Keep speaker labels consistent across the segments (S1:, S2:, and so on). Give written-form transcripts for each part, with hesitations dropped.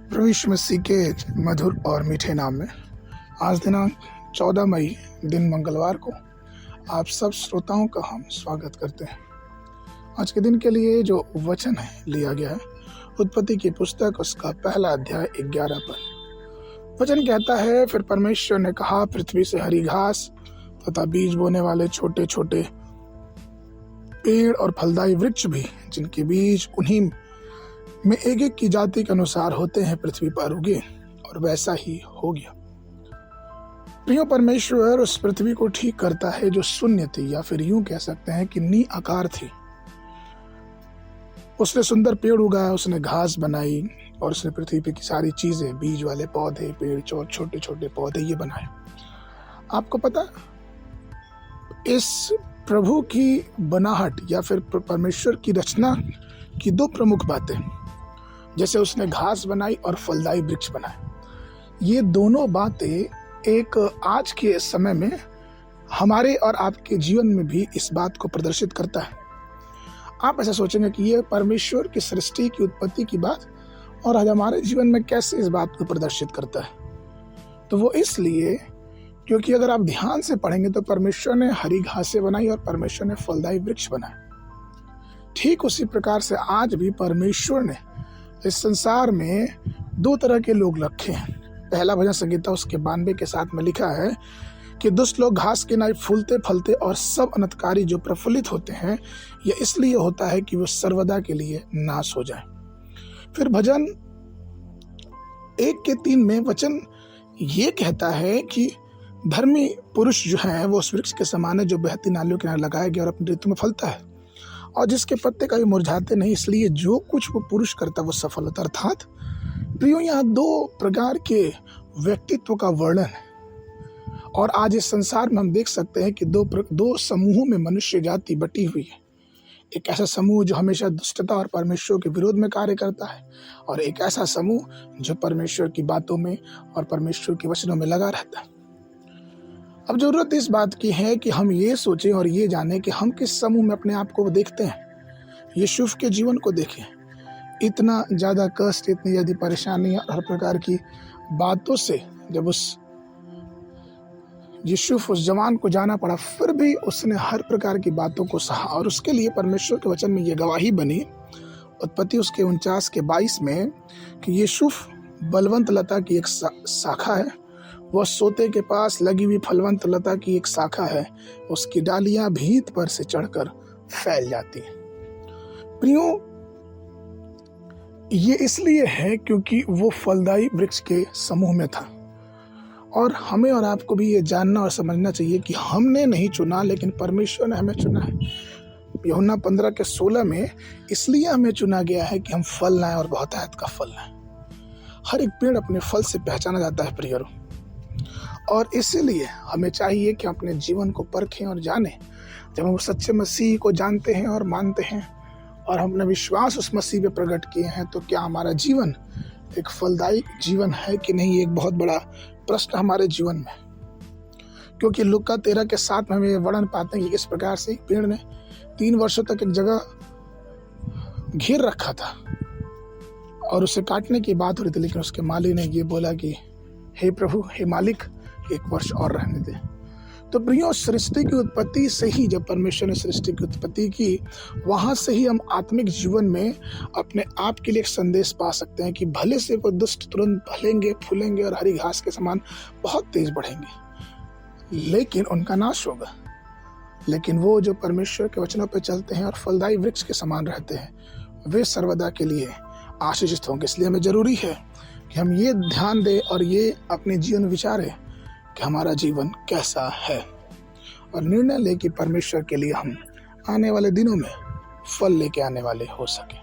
S1: प्रभु यीशु मसीह के मधुर और मीठे नाम में आज दिनांक 14 मई दिन मंगलवार को आप सब श्रोताओं का हम स्वागत करते हैं। आज के दिन के लिए जो वचन है लिया गया है उत्पत्ति की पुस्तक उसका पहला अध्याय 11 पद। वचन कहता है, फिर परमेश्वर ने कहा, पृथ्वी से हरी घास तथा बीज बोने वाले छोटे छोटे पेड़ और फलदायी वृक्ष भी, जिनके बीज उन्हीं में एक एक की जाति के अनुसार होते हैं, पृथ्वी पर उगे। और वैसा ही हो गया। प्रिय परमेश्वर उस पृथ्वी को ठीक करता है जो शून्य थी, या फिर यूं कह सकते हैं कि निआकार थी। उसने सुंदर पेड़ उगाया, उसने घास बनाई और उसने पृथ्वी पे की सारी चीजें, बीज वाले पौधे, पेड़ और छोटे छोटे पौधे ये बनाए। आपको पता, इस प्रभु की बनाहट या फिर परमेश्वर की रचना की दो प्रमुख बातें, जैसे उसने घास बनाई और फलदायी वृक्ष बनाए, ये दोनों बातें एक आज के समय में हमारे और आपके जीवन में भी इस बात को प्रदर्शित करता है। आप ऐसा सोचेंगे कि ये परमेश्वर की सृष्टि की उत्पत्ति की बात और आज हमारे जीवन में कैसे इस बात को प्रदर्शित करता है। तो वो इसलिए क्योंकि अगर आप ध्यान से पढ़ेंगे तो परमेश्वर ने हरी घासें बनाई और परमेश्वर ने फलदायी वृक्ष बनाए। ठीक उसी प्रकार से आज भी परमेश्वर ने इस संसार में दो तरह के लोग रखे हैं। पहला भजन संगीता उसके 92 के साथ में लिखा है कि दुष्ट लोग घास के नाई फूलते फलते और सब अनर्थकारी जो प्रफुल्लित होते हैं, यह इसलिए होता है कि वो सर्वदा के लिए नाश हो जाए। फिर भजन 1 के 3 में वचन ये कहता है कि धर्मी पुरुष जो है वो उस वृक्ष के समान है जो बहती नालियों के किनारे लगाया गया और अपनी ऋतु में फलता है, और जिसके पत्ते कभी मुरझाते नहीं, इसलिए जो कुछ वो पुरुष करता वो सफल होता। अर्थात प्रियो, यहाँ दो प्रकार के व्यक्तित्व का वर्णन है। और आज इस संसार में हम देख सकते हैं कि दो समूहों में मनुष्य जाति बटी हुई है। एक ऐसा समूह जो हमेशा दुष्टता और परमेश्वर के विरोध में कार्य करता है, और एक ऐसा समूह जो परमेश्वर की बातों में और परमेश्वर के वचनों में लगा रहता है। अब जरूरत इस बात की है कि हम ये सोचें और ये जानें कि हम किस समूह में अपने आप को देखते हैं। यूसुफ के जीवन को देखें, इतना ज़्यादा कष्ट, इतनी ज़्यादा परेशानी और हर प्रकार की बातों से जब उस यूसुफ उस जवान को जाना पड़ा, फिर भी उसने हर प्रकार की बातों को सहा, और उसके लिए परमेश्वर के वचन में ये गवाही बनी उत्पत्ति उसके 49 के 22 में कि यूसुफ बलवंत लता की एक शाखा है, वह सोते के पास लगी हुई फलवंत लता की एक शाखा है, उसकी डालियां भीत पर से चढ़कर फैल जाती हैं। प्रियो, ये इसलिए है क्योंकि वो फलदायी वृक्ष के समूह में था। और हमें और आपको भी ये जानना और समझना चाहिए कि हमने नहीं चुना, लेकिन परमेश्वर ने हमें चुना है। यूहन्ना 15 के 16 में इसलिए हमें चुना गया है कि हम फल लाएं और बहुतायत का फल लाएं। हर एक पेड़ अपने फल से पहचाना जाता है प्रियरों, और इसीलिए हमें चाहिए कि हम अपने जीवन को परखें और जानें। जब हम सच्चे मसीह को जानते हैं और मानते हैं और हम अपना विश्वास उस मसीह पे प्रकट किए हैं, तो क्या हमारा जीवन एक फलदायी जीवन है कि नहीं, एक बहुत बड़ा प्रश्न हमारे जीवन में। क्योंकि लूका 13 के 7 में हम ये वर्णन पाते हैं कि किस प्रकार से एक पेड़ ने 3 वर्षों तक एक जगह घेर रखा था और उसे काटने की बात हो रही थी, लेकिन उसके मालिक ने ये बोला कि हे प्रभु, हे मालिक, 1 वर्ष और रहने दे। तो प्रियो, सृष्टि की उत्पत्ति से ही, जब परमेश्वर ने सृष्टि की उत्पत्ति की, वहां से ही हम आत्मिक जीवन में अपने आप के लिए एक संदेश पा सकते हैं कि भले से कोई दुष्ट तुरंत फलेंगे, फूलेंगे और हरी घास के समान बहुत तेज बढ़ेंगे, लेकिन उनका नाश होगा। लेकिन वो जो परमेश्वर के वचनों पर चलते हैं और फलदायी वृक्ष के समान रहते हैं, वे सर्वदा के लिए आशीषित होंगे। इसलिए हमें जरूरी है कि हम ये ध्यान दें और ये अपने जीवन विचारें कि हमारा जीवन कैसा है, और निर्णय ले कि परमेश्वर के लिए हम आने वाले दिनों में फल लेके आने वाले हो सके।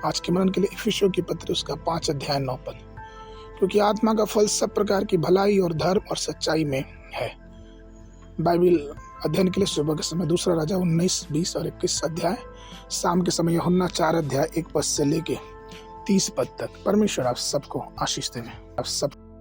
S1: आज के मनन के लिए इफिसियों की पत्री उसका 5 अध्याय 9 पद, क्योंकि आत्मा का फल सब प्रकार की भलाई और धर्म और सच्चाई में है। बाइबल अध्ययन के लिए सुबह के समय 2 राजा 19, 20 और 21 अध्याय, शाम के समय यूहन्ना 4 अध्याय 1 पद से लेके 30 पद तक। परमेश्वर आप सबको आशीष देवे। आप सब